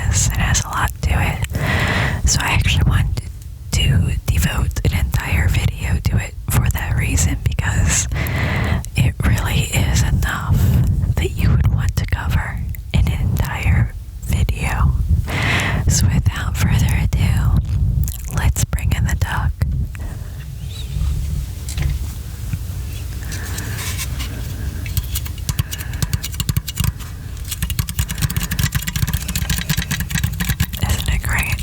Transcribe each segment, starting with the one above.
analysis. It has a lot to it. So I actually wanted to devote an entire video to it for that reason, because it really is enough that you would want to cover in an entire video. So without further ado, let's bring in the duck. Isn't it great?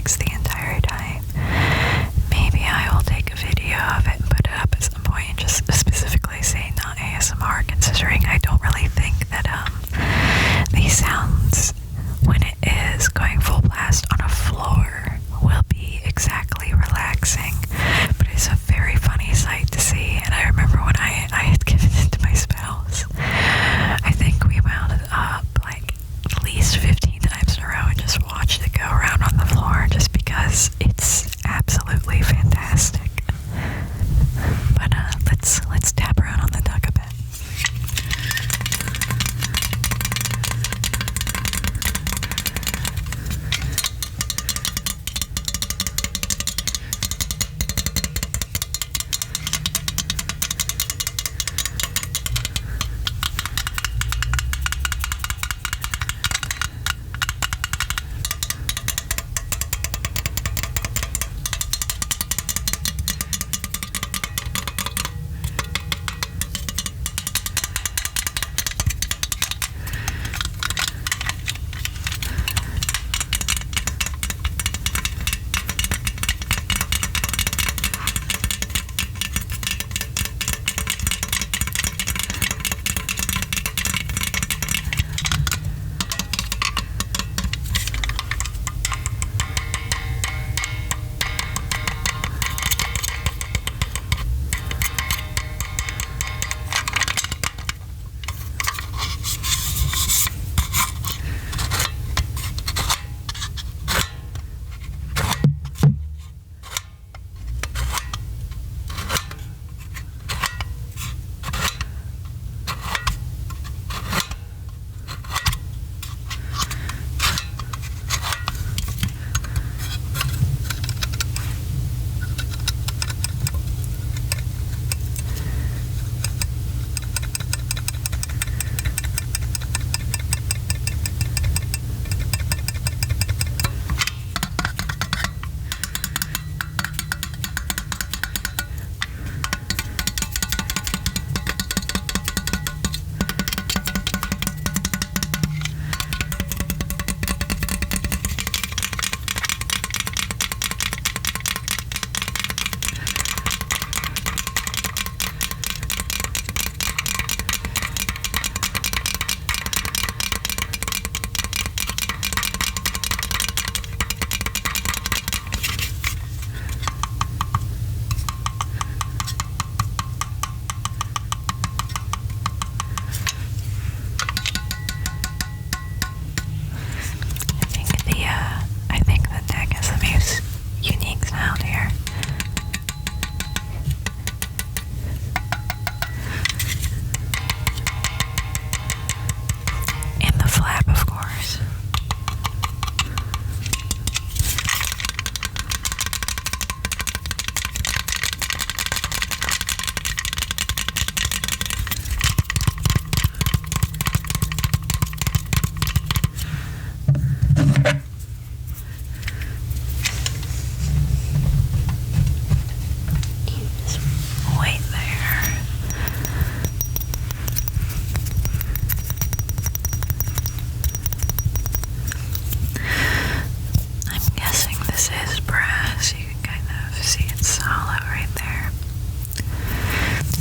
relax the entire time. Maybe I will take a video of it and put it up at some point and just specifically say not ASMR, considering I don't really think that these sounds, when it is going full blast on a floor, will be exactly relaxing. But it's a very funny sight to see, and I remember when I had given it to my spouse, I think we wound it up like at least 15 times in a row and just watched it go around on the floor just because it's absolutely fantastic. But let's tap around on the duck a bit.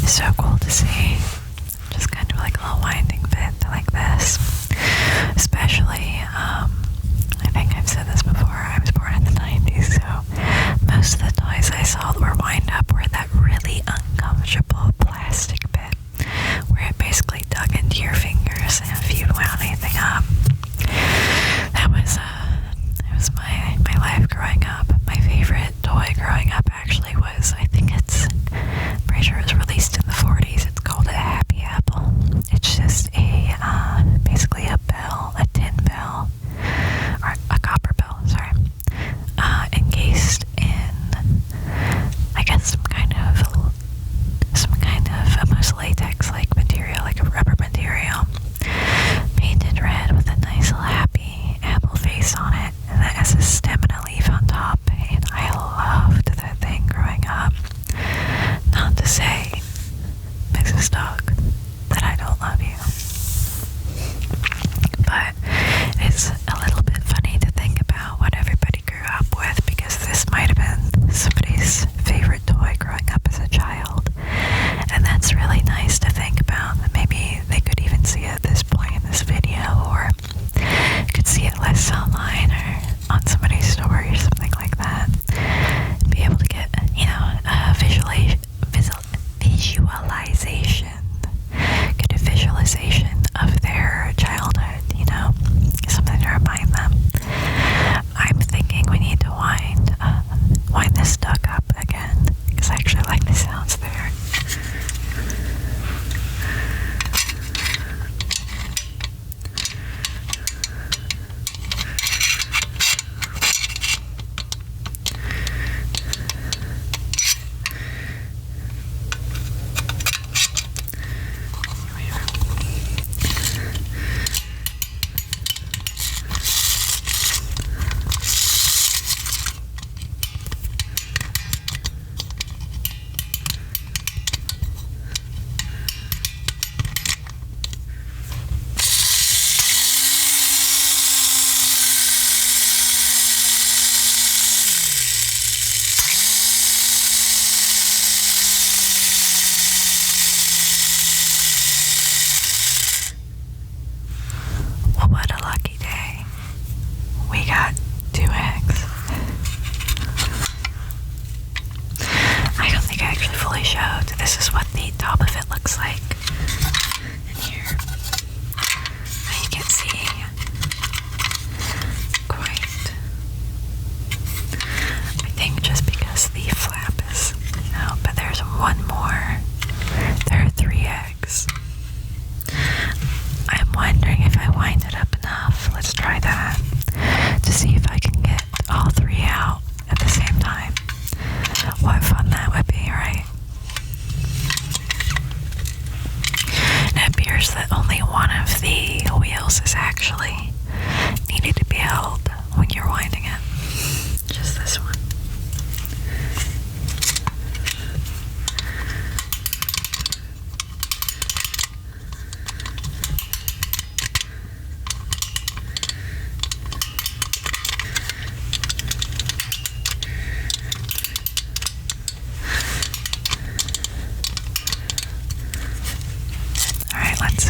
So cool to see. Just kind of like a little winding bit like this. Especially, I think I've said this before, I was born in the 90s, so most of the toys I saw that were wind up were that really uncomfortable plastic bit where it basically dug into your fingers, and if you'd wound anything up, that was my life growing up. My favorite toy growing up actually was, I think it's, pretty sure it was released in the 40s. It's called a Happy Apple. It's just basically a bell, a tin bell, or a copper bell, sorry, encased in, I guess, some kind of almost latex-like material, like a rubber material, painted red with a nice little happy apple face on it, and it has a stem and a leaf on top, and I loved that thing growing up. Not to say, Mrs. Dog, that I don't love you, but it's a little bit funny to think about what everybody grew up with this is what the top of it looks like. And here, you can see quite. I think just because the flap is out, but there's one more. There are 3 eggs. I'm wondering if I wind it up enough. Let's try that to see if I can get all 3 out at the same time. What fun that would be, right? It appears that only one of the wheels is actually needed to be held when you're winding it. Just this one. Alright, let's see.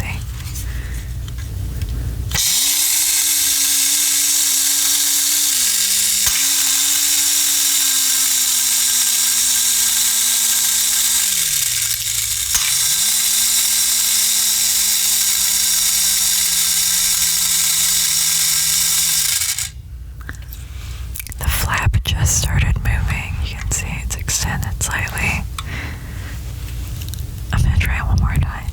The flap just started moving. You can see it's extended slightly. I'm gonna try it one more time.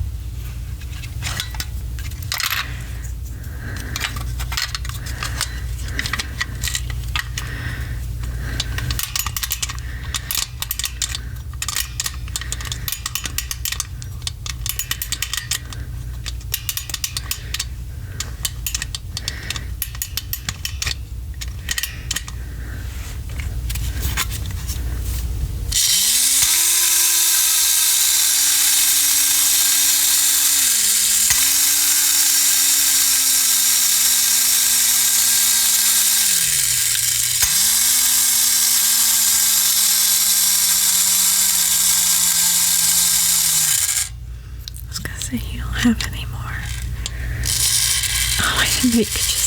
I was gonna say you don't have any more. Oh, I didn't know you could just